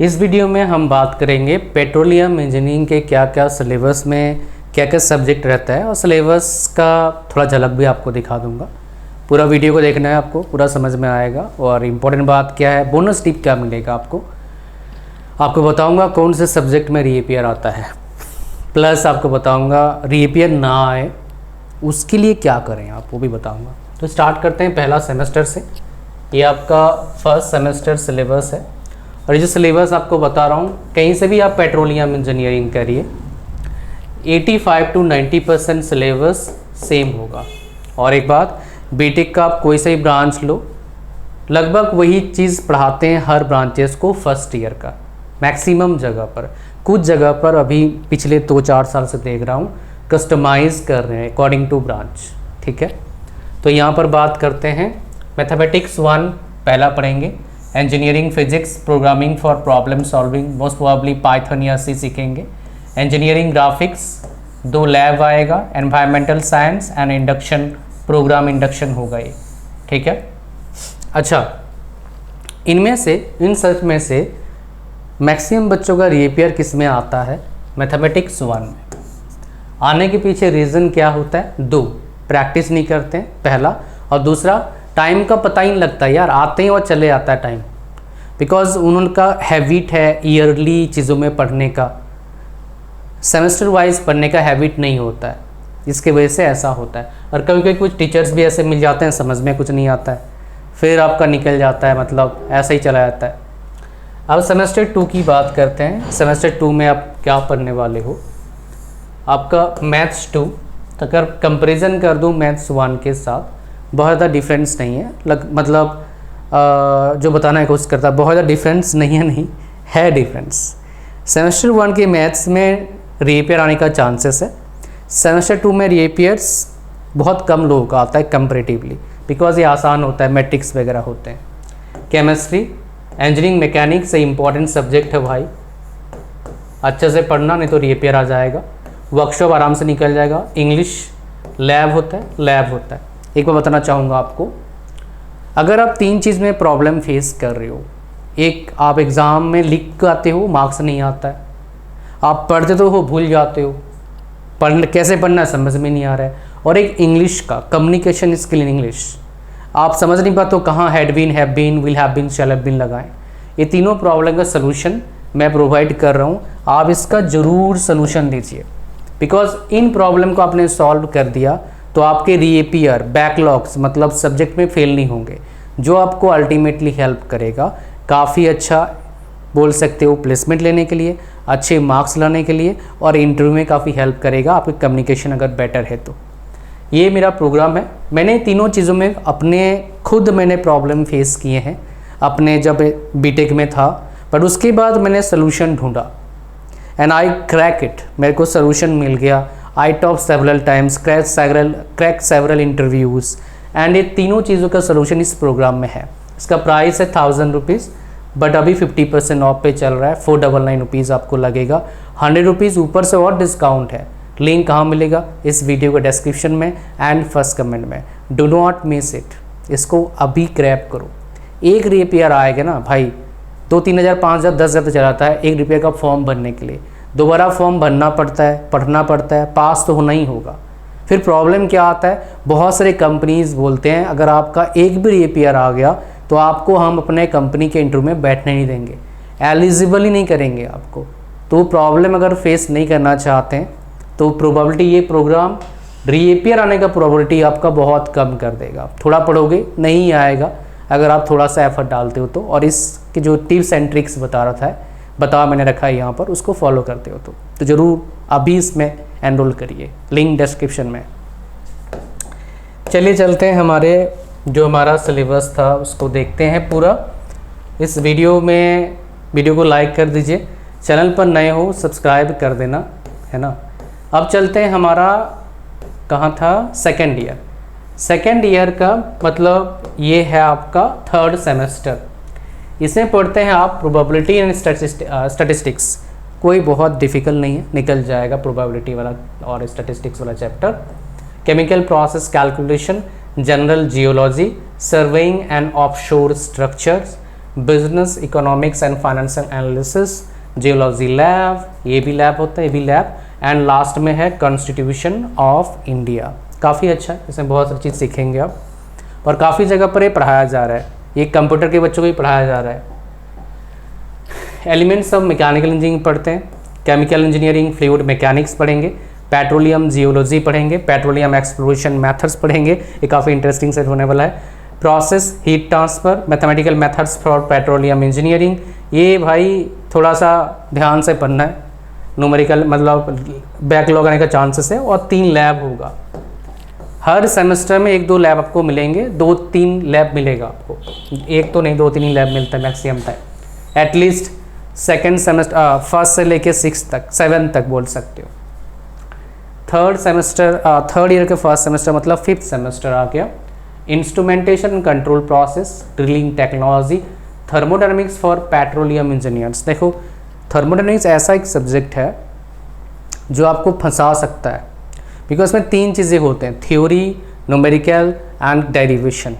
इस वीडियो में हम बात करेंगे पेट्रोलियम इंजीनियरिंग के क्या क्या सिलेबस में क्या क्या सब्जेक्ट रहता है और सिलेबस का थोड़ा झलक भी आपको दिखा दूंगा। पूरा वीडियो को देखना है, आपको पूरा समझ में आएगा। और इम्पोर्टेंट बात क्या है, बोनस टिप क्या मिलेगा आपको बताऊंगा कौन से सब्जेक्ट में रीअपीयर आता है, प्लस आपको बताऊंगा रीअपीयर ना आए उसके लिए क्या करें आप, वो भी बताऊंगा। तो स्टार्ट करते हैं पहला सेमेस्टर से। ये आपका फर्स्ट सेमेस्टर सिलेबस है और ये जो सिलेबस आपको बता रहा हूँ, कहीं से भी आप पेट्रोलियम इंजीनियरिंग करिए 85 to 90% सिलेबस सेम होगा। और एक बात, बीटेक का आप कोई सा ही ब्रांच लो, लगभग वही चीज़ पढ़ाते हैं हर ब्रांचेस को फर्स्ट ईयर का, मैक्सिमम जगह पर। कुछ जगह पर अभी पिछले 2-4 साल से देख रहा हूँ कस्टमाइज़ कर रहे हैं अकॉर्डिंग टू ब्रांच, ठीक है। तो यहाँ पर बात करते हैं मैथमेटिक्स 1 पहला पढ़ेंगे, engineering physics programming for problem solving, most probably Python या सी सीखेंगे। इंजीनियरिंग ग्राफिक्स 2 लैब आएगा, environmental science and induction, programme induction होगा ये, ठीक है। अच्छा, इनमें से इन सब में से मैक्सिमम बच्चों का रीअपीयर किस में आता है, मैथमेटिक्स 1 में। आने के पीछे रीज़न क्या होता है, 2 प्रैक्टिस नहीं करते हैं पहला, और दूसरा टाइम का पता ही नहीं लगता यार, आते हैं और चले आता है टाइम, बिकॉज उनका हैबिट है ईयरली चीज़ों में पढ़ने का, सेमेस्टर वाइज पढ़ने का हैबिट नहीं होता है, इसके वजह से ऐसा होता है। और कभी कभी कुछ टीचर्स भी ऐसे मिल जाते हैं समझ में कुछ नहीं आता है, फिर आपका निकल जाता है, मतलब ऐसा ही चला जाता है। अब सेमेस्टर 2 की बात करते हैं। सेमेस्टर 2 में आप क्या पढ़ने वाले हो, आपका मैथ्स 2, अगर कंपैरिजन कर दूं मैथ्स 1 के साथ, बहुत ज़्यादा डिफरेंस नहीं है, मतलब जो बताना है कोशिश करता है, बहुत ज़्यादा डिफरेंस नहीं है डिफरेंस। सेमेस्टर 1 के मैथ्स में रीअपीयर आने का चांसेस है, सेमेस्टर 2 में रीअपीयर्स बहुत कम लोगों का आता है कंपैरेटिवली, बिकॉज ये आसान होता है, मैट्रिक्स वगैरह होते हैं। केमिस्ट्री, इंजीनियरिंग मैकेनिक्स से इम्पॉर्टेंट सब्जेक्ट है भाई, अच्छे से पढ़ना नहीं तो रीअपीयर आ जाएगा, वर्कशॉप आराम से निकल जाएगा। इंग्लिश लैब होता है। एक बार बताना चाहूँगा आपको, अगर आप 3 चीज़ में प्रॉब्लम फेस कर रहे हो, एक आप एग्ज़ाम में लिख के आते हो, मार्क्स नहीं आता है, आप पढ़ते तो हो भूल जाते हो, कैसे पढ़ना समझ में नहीं आ रहा है, और एक इंग्लिश का कम्युनिकेशन स्किल इन इंग्लिश आप समझ नहीं पाते हो, कहाँ had been, have been, will have been, shall have been लगाएं। ये तीनों प्रॉब्लम का सलूशन मैं प्रोवाइड कर रहा हूँ, आप इसका ज़रूर सलूशन दीजिए, बिकॉज इन प्रॉब्लम को आपने सॉल्व कर दिया तो आपके रीअपीयर बैकलॉग्स मतलब सब्जेक्ट में फेल नहीं होंगे, जो आपको अल्टीमेटली हेल्प करेगा, काफ़ी अच्छा बोल सकते हो प्लेसमेंट लेने के लिए, अच्छे मार्क्स लाने के लिए, और इंटरव्यू में काफ़ी हेल्प करेगा आपकी कम्युनिकेशन अगर बेटर है तो। ये मेरा प्रोग्राम है। मैंने तीनों चीज़ों में मैंने प्रॉब्लम फेस किए हैं अपने जब बीटेक में था, पर उसके बाद मैंने सोल्यूशन ढूंढा एंड आई क्रैक इट, मेरे को सोल्यूशन मिल गया। I top several times, crack several interviews, and ये तीनों चीज़ों का सोल्यूशन इस प्रोग्राम में है। इसका प्राइस है 1000 रुपीज़, बट अभी 50% ऑफ पे चल रहा है, 499 रुपीज़ आपको लगेगा, 100 रुपीज़ ऊपर से और डिस्काउंट है। लिंक कहाँ मिलेगा, इस वीडियो के डिस्क्रिप्शन में एंड फर्स्ट कमेंट में। डू नॉट मिस इट, इसको अभी क्रैप करो। एक रीअपीयर आएगा ना भाई, 2-3 हज़ार 5 हज़ार 10 हज़ार तो चलाता है एक रीअपीयर का फॉर्म भरने के लिए, दोबारा फॉर्म भरना पड़ता है, पढ़ना पड़ता है, पास तो होना ही होगा। फिर प्रॉब्लम क्या आता है, बहुत सारे कंपनीज बोलते हैं अगर आपका एक भी रीअपीयर आ गया तो आपको हम अपने कंपनी के इंटरव्यू में बैठने नहीं देंगे, एलिजिबल ही नहीं करेंगे आपको। तो प्रॉब्लम अगर फेस नहीं करना चाहते हैं तो प्रोबेबिलिटी, ये प्रोग्राम रीअपीयर आने का प्रोबेबिलिटी आपका बहुत कम कर देगा। थोड़ा पढ़ोगे नहीं आएगा अगर आप थोड़ा सा एफर्ट डालते हो तो, और इसके जो टिप्स एंड ट्रिक्स मैंने रखा है यहाँ पर, उसको फॉलो करते हो तो ज़रूर अभी इसमें एनरोल करिए, लिंक डिस्क्रिप्शन में। चलिए चलते हैं हमारा सिलेबस था उसको देखते हैं पूरा। इस वीडियो को लाइक कर दीजिए, चैनल पर नए हो सब्सक्राइब कर देना, है ना। अब चलते हैं, हमारा कहाँ था, सेकेंड ईयर का, मतलब ये है आपका 3rd सेमेस्टर। इसमें पढ़ते हैं आप प्रोबेबिलिटी एंड स्टैटिस्टिक्स, कोई बहुत डिफ़िकल्ट नहीं है, निकल जाएगा प्रोबेबिलिटी वाला और स्टैटिस्टिक्स वाला chapter. Chemical process calculation, general geology, surveying and offshore structures, business economics and financial analysis, geology lab, ये भी लैब होता है, ये भी लैब, एंड लास्ट में है कॉन्स्टिट्यूशन ऑफ इंडिया। काफ़ी अच्छा है, इसमें बहुत सारी चीज़ सीखेंगे आप, और काफ़ी जगह पर ये पढ़ाया जा रहा है, ये कंप्यूटर के बच्चों को भी पढ़ाया जा रहा है। एलिमेंट्स ऑफ मैकेनिकल इंजीनियरिंग पढ़ते हैं, केमिकल इंजीनियरिंग, फ्लूइड मैकेनिक्स पढ़ेंगे, पेट्रोलियम जियोलॉजी पढ़ेंगे, पेट्रोलियम एक्सप्लोरेशन मेथड्स पढ़ेंगे, ये काफ़ी इंटरेस्टिंग सेट होने वाला है। Process heat transfer, mathematical methods for petroleum engineering, ये भाई थोड़ा सा ध्यान से पढ़ना है, न्यूमेरिकल मतलब बैकलॉग आने का चांसेस है, और 3 लैब होगा हर सेमेस्टर में, 1-2 लैब आपको मिलेंगे, 2-3 लैब मिलेगा आपको, एक तो नहीं 2-3 ही लैब मिलता है maximum time, at least second semester first से लेके 6 तक 7 तक बोल सकते हो। थर्ड ईयर के फर्स्ट सेमेस्टर मतलब 5th सेमेस्टर आ गया। Instrumentation control process, drilling technology, thermodynamics for petroleum engineers. देखो थर्मोडायनामिक्स ऐसा एक सब्जेक्ट है जो आपको फंसा सकता है, बिकॉज इसमें 3 चीज़ें होते हैं, थ्योरी, न्यूमेरिकल एंड डेरिवेशन।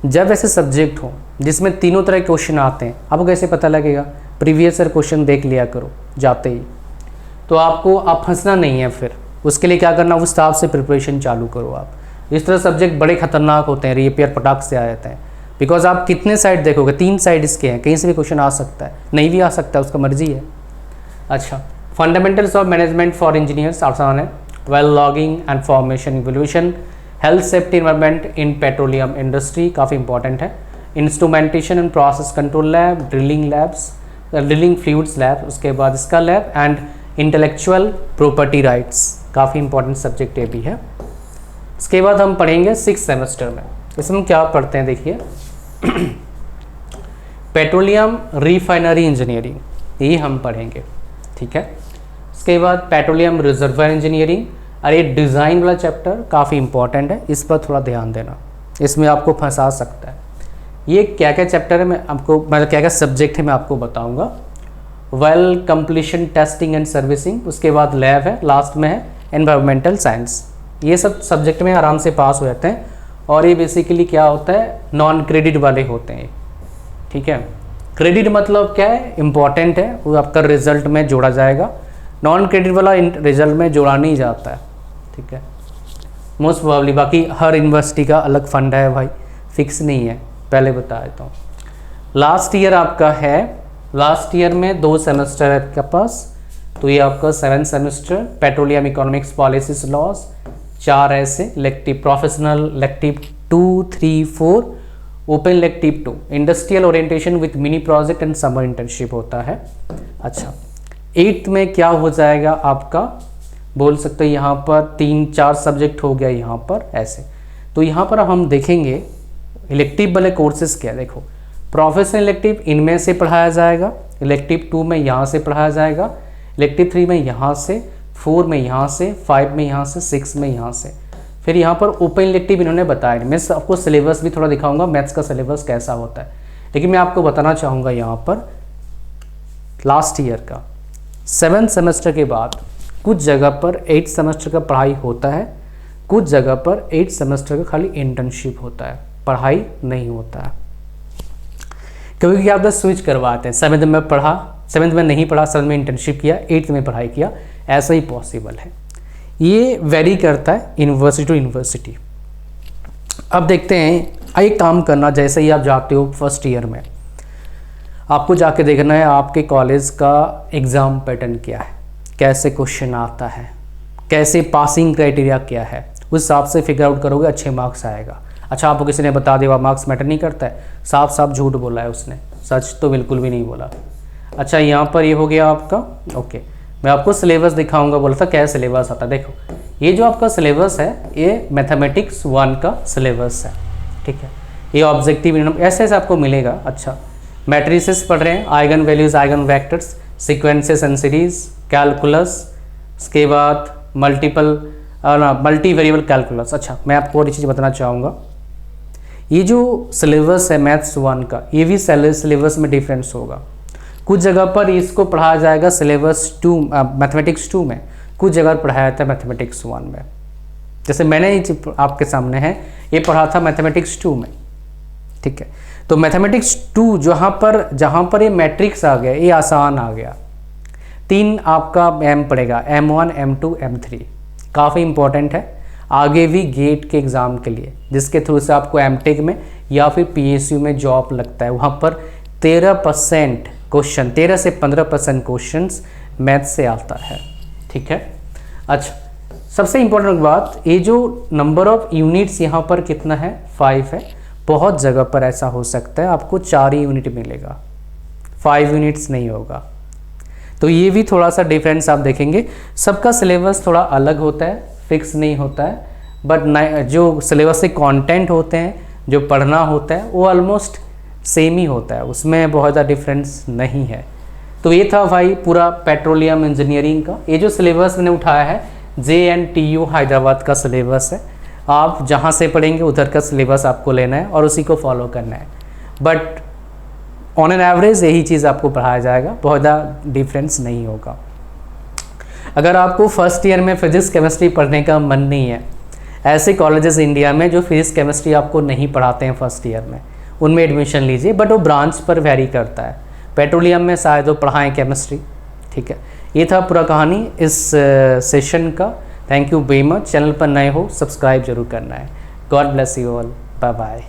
जब ऐसे सब्जेक्ट हो जिसमें तीनों तरह के क्वेश्चन आते हैं, आपको कैसे पता लगेगा? प्रीवियस ईयर क्वेश्चन देख लिया करो जाते ही, तो आपको आप फंसना नहीं है। फिर उसके लिए क्या करना, उस हिसाब से प्रिपरेशन चालू करो आप। इस तरह सब्जेक्ट बड़े खतरनाक होते हैं, रिपेयर पटाख से आ जाते हैं, बिकॉज आप कितने साइड देखोगे, 3 साइड इसके हैं, कहीं से भी क्वेश्चन आ सकता है, नहीं भी आ सकता है, उसका मर्जी है। अच्छा, fundamentals of management for engineers आसान है, well logging and formation evolution, health safety environment in petroleum industry काफ़ी इंपॉर्टेंट है, instrumentation and process control lab, drilling labs, drilling fluids lab, उसके बाद इसका lab, and intellectual property rights, काफ़ी important subject ये भी है। इसके बाद हम पढ़ेंगे 6th सेमेस्टर में, इसमें क्या पढ़ते हैं देखिए पेट्रोलियम रिफाइनरी इंजीनियरिंग, ये हम पढ़ेंगे, ठीक है। इसके बाद पेट्रोलियम रिजर्वायर इंजीनियरिंग, अरे डिज़ाइन वाला चैप्टर काफ़ी इंपॉर्टेंट है, इस पर थोड़ा ध्यान देना, इसमें आपको फंसा सकता है। ये क्या क्या चैप्टर है मैं आपको, मतलब क्या क्या सब्जेक्ट है मैं आपको बताऊंगा। Well completion testing and servicing, उसके बाद लैब है, लास्ट में है एनवायरमेंटल साइंस। ये सब सब्जेक्ट में आराम से पास हो जाते हैं, और ये बेसिकली क्या होता है, नॉन क्रेडिट वाले होते हैं, ठीक है। क्रेडिट मतलब क्या है, इम्पॉर्टेंट है, वो आपका रिजल्ट में जोड़ा जाएगा, नॉन क्रेडिट वाला रिजल्ट में जोड़ा नहीं जाता है, ठीक है, मोस्ट प्रोबेबली। बाकी हर यूनिवर्सिटी का अलग फंड है भाई, फिक्स नहीं है, पहले बता देता हूँ। लास्ट ईयर आपका है, लास्ट ईयर में 2 सेमेस्टर है आपके पास, तो ये आपका 7th semester, petroleum economics policies laws, 4 ऐसे elective, professional elective 2, 3, 4, open elective 2, industrial orientation with mini project and summer internship होता है। अच्छा, 8th में क्या हो जाएगा आपका, बोल सकते हो यहाँ पर 3-4 सब्जेक्ट हो गया यहाँ पर ऐसे। तो यहाँ पर हम देखेंगे इलेक्टिव वाले कोर्सेज क्या, देखो प्रोफेशनल इलेक्टिव इनमें से पढ़ाया जाएगा, इलेक्टिव 2 में यहाँ से पढ़ाया जाएगा, इलेक्टिव 3 में यहाँ से, 4 में यहाँ से, 5 में यहाँ से, 6 में यहाँ से। फिर यहाँ पर ओपन इलेक्टिव इन्होंने बताया, मैं आपको सिलेबस भी थोड़ा दिखाऊंगा, मैथ्स का सिलेबस कैसा होता है, लेकिन मैं आपको बताना चाहूँगा यहाँ पर लास्ट ईयर का 7th सेमेस्टर के बाद कुछ जगह पर 8th सेमेस्टर का पढ़ाई होता है, कुछ जगह पर 8th सेमेस्टर का खाली इंटर्नशिप होता है, पढ़ाई नहीं होता है। क्योंकि आप बस स्विच करवाते हैं, 7th में पढ़ा, 7th में नहीं पढ़ा, 7th में इंटर्नशिप किया, 8th में पढ़ाई किया, ऐसा ही पॉसिबल है। ये वेरी करता है यूनिवर्सिटी टू यूनिवर्सिटी। अब देखते हैं, एक काम करना, जैसे ही आप जाते हो फर्स्ट ईयर में, आपको जाके देखना है आपके कॉलेज का एग्ज़ाम पैटर्न क्या है, कैसे क्वेश्चन आता है, कैसे पासिंग क्राइटेरिया क्या है, उस हिसाब से फिगर आउट करोगे, अच्छे मार्क्स आएगा। अच्छा, आपको किसी ने बता दिया मार्क्स मैटर नहीं करता है, साफ साफ झूठ बोला है उसने, सच तो बिल्कुल भी नहीं बोला। अच्छा, यहाँ पर ये हो गया आपका, ओके। मैं आपको सिलेबस दिखाऊंगा, बोला था क्या सिलेबस आता है। देखो ये जो आपका सिलेबस है, ये मैथमेटिक्स 1 का सिलेबस है, ठीक है। ये ऑब्जेक्टिव ऐसे ऐसे आपको मिलेगा। अच्छा, मैट्रिसेस पढ़ रहे हैं, eigen values, eigen vectors, sequences and series, calculus, उसके बाद मल्टी वेरिएबल कैलकुलस। अच्छा, मैं आपको और चीज़ बताना चाहूँगा, ये जो सिलेबस है मैथ्स 1 का, ये भी सिलेबस में डिफरेंस होगा। कुछ जगह पर इसको पढ़ाया जाएगा सिलेबस 2 मैथमेटिक्स 2 में, कुछ जगह पढ़ाया जाता है मैथमेटिक्स 1 में। जैसे मैंने ये आपके सामने है, ये पढ़ा था मैथमेटिक्स 2 में, ठीक है। तो मैथमेटिक्स 2 जहाँ पर ये मैट्रिक्स आ गया, ये आसान आ गया। 3 आपका M पड़ेगा, M1 M2 M3, काफ़ी इंपॉर्टेंट है आगे भी गेट के एग्ज़ाम के लिए, जिसके थ्रू से आपको एमटेक में या फिर PSU में जॉब लगता है। वहाँ पर 13% क्वेश्चन, 13 से 15% क्वेश्चंस मैथ से आता है, ठीक है। अच्छा, सबसे इम्पोर्टेंट बात, ये जो नंबर ऑफ यूनिट्स यहाँ पर कितना है, 5 है। बहुत जगह पर ऐसा हो सकता है आपको 4 यूनिट मिलेगा, 5 यूनिट्स नहीं होगा। तो ये भी थोड़ा सा डिफरेंस आप देखेंगे। सबका सिलेबस थोड़ा अलग होता है, फिक्स नहीं होता है, बट जो सिलेबस से कंटेंट होते हैं, जो पढ़ना होता है, वो ऑलमोस्ट सेम ही होता है, उसमें बहुत ज़्यादा डिफरेंस नहीं है। तो ये था भाई पूरा पेट्रोलियम इंजीनियरिंग का। ये जो सिलेबस मैंने उठाया है JNTU हैदराबाद का सिलेबस है। आप जहाँ से पढ़ेंगे उधर का सिलेबस आपको लेना है और उसी को फॉलो करना है, बट ऑन एन एवरेज यही चीज़ आपको पढ़ाया जाएगा, बहुत ज़्यादा डिफरेंस नहीं होगा। अगर आपको फर्स्ट ईयर में फिजिक्स केमिस्ट्री पढ़ने का मन नहीं है, ऐसे कॉलेजेस इंडिया में जो फिजिक्स केमिस्ट्री आपको नहीं पढ़ाते हैं फर्स्ट ईयर में, उनमें एडमिशन लीजिए, बट वो ब्रांच पर वेरी करता है। पेट्रोलियम में शायद वो पढ़ाएँ केमिस्ट्री, ठीक है। ये था पूरा कहानी इस सेशन का। Thank you very much. Channel पर नए हो सब्सक्राइब जरूर करना है। God bless you all, bye bye.